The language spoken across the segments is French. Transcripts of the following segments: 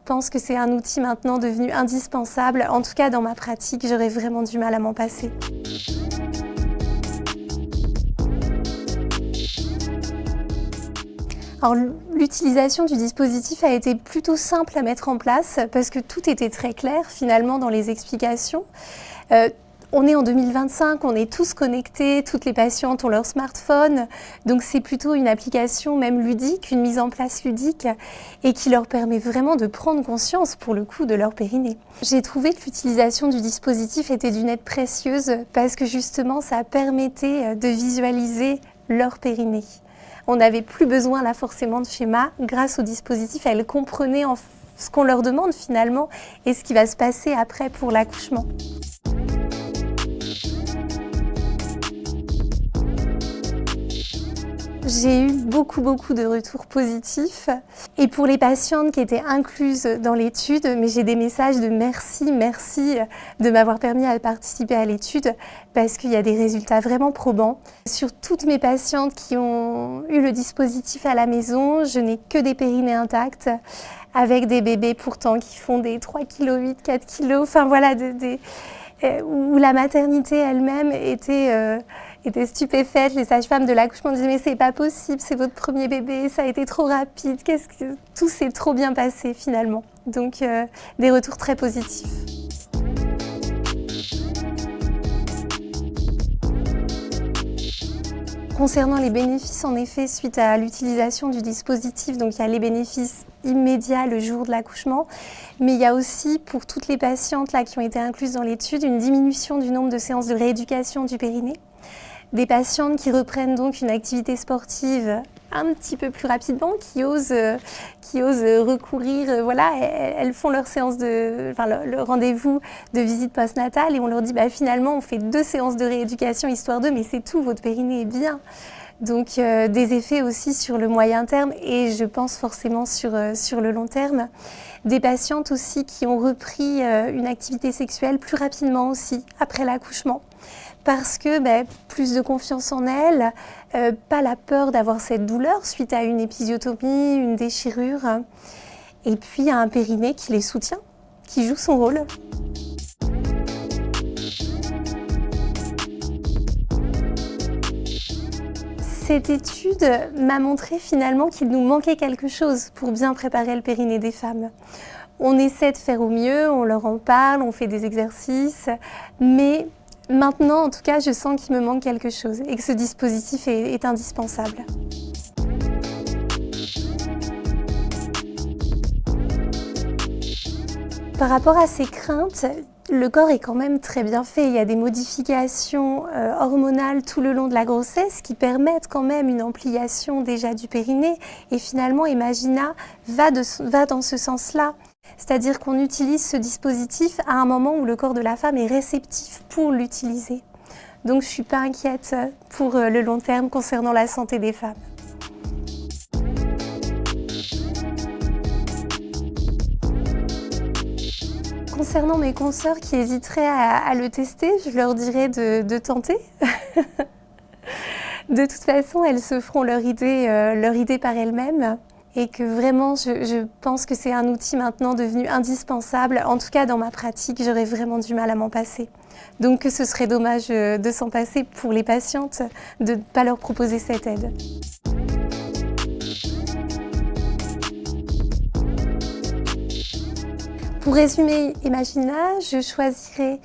pense que c'est un outil maintenant devenu indispensable. En tout cas, dans ma pratique, j'aurais vraiment du mal à m'en passer. Alors, l'utilisation du dispositif a été plutôt simple à mettre en place parce que tout était très clair finalement dans les explications. On est en 2025, on est tous connectés, toutes les patientes ont leur smartphone, donc c'est plutôt une application même ludique, une mise en place ludique et qui leur permet vraiment de prendre conscience pour le coup de leur périnée. J'ai trouvé que l'utilisation du dispositif était d'une aide précieuse parce que justement ça permettait de visualiser leur périnée. On n'avait plus besoin là forcément de schéma. Grâce au dispositif, elles comprenaient ce qu'on leur demande finalement et ce qui va se passer après pour l'accouchement. J'ai eu beaucoup de retours positifs et pour les patientes qui étaient incluses dans l'étude, mais j'ai des messages de merci de m'avoir permis de participer à l'étude parce qu'il y a des résultats vraiment probants. Sur toutes mes patientes qui ont eu le dispositif à la maison, je n'ai que des périnées intactes avec des bébés pourtant qui font des 3,8 kg, 4 kg, enfin voilà, où la maternité elle-même était stupéfaite. Les sages-femmes de l'accouchement disaient mais c'est pas possible, c'est votre premier bébé, ça a été trop rapide, tout s'est trop bien passé finalement. Donc des retours très positifs. Concernant les bénéfices, en effet, suite à l'utilisation du dispositif, donc il y a les bénéfices immédiats le jour de l'accouchement, mais il y a aussi pour toutes les patientes là, qui ont été incluses dans l'étude une diminution du nombre de séances de rééducation du périnée. Des patientes qui reprennent donc une activité sportive un petit peu plus rapidement, qui osent recourir, voilà, elles font leur séance le rendez-vous de visite postnatale et on leur dit finalement on fait 2 séances de rééducation histoire de, mais c'est tout, votre périnée est bien. Donc des effets aussi sur le moyen terme et je pense forcément sur le long terme. Des patientes aussi qui ont repris une activité sexuelle plus rapidement aussi après l'accouchement. Parce que plus de confiance en elles, pas la peur d'avoir cette douleur suite à une épisiotomie, une déchirure, et puis un périnée qui les soutient, qui joue son rôle. Cette étude m'a montré finalement qu'il nous manquait quelque chose pour bien préparer le périnée des femmes. On essaie de faire au mieux, on leur en parle, on fait des exercices, mais maintenant, en tout cas, je sens qu'il me manque quelque chose et que ce dispositif est indispensable. Par rapport à ces craintes, le corps est quand même très bien fait. Il y a des modifications hormonales tout le long de la grossesse qui permettent quand même une ampliation déjà du périnée. Et finalement, Imagina va dans ce sens-là. C'est-à-dire qu'on utilise ce dispositif à un moment où le corps de la femme est réceptif pour l'utiliser. Donc je ne suis pas inquiète pour le long terme concernant la santé des femmes. Concernant mes consoeurs qui hésiteraient à le tester, je leur dirais de tenter. De toute façon, elles se feront leur idée par elles-mêmes. Et que vraiment, je pense que c'est un outil maintenant devenu indispensable. En tout cas, dans ma pratique, j'aurais vraiment du mal à m'en passer. Donc ce serait dommage de s'en passer pour les patientes, de ne pas leur proposer cette aide. Pour résumer Imagina, je choisirais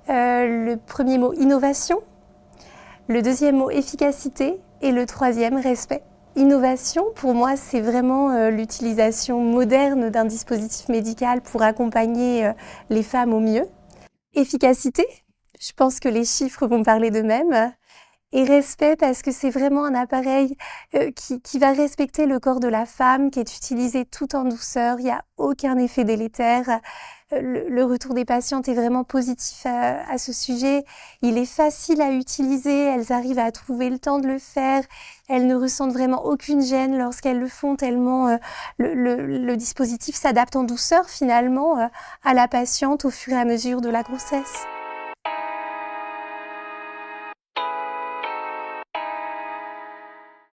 le premier mot innovation, le deuxième mot efficacité et le troisième respect. Innovation, pour moi, c'est vraiment l'utilisation moderne d'un dispositif médical pour accompagner les femmes au mieux. Efficacité, je pense que les chiffres vont parler d'eux-mêmes. Et respect, parce que c'est vraiment un appareil qui va respecter le corps de la femme, qui est utilisé tout en douceur, il n'y a aucun effet délétère. Le retour des patientes est vraiment positif à ce sujet. Il est facile à utiliser, elles arrivent à trouver le temps de le faire. Elles ne ressentent vraiment aucune gêne lorsqu'elles le font, tellement le dispositif s'adapte en douceur finalement à la patiente au fur et à mesure de la grossesse.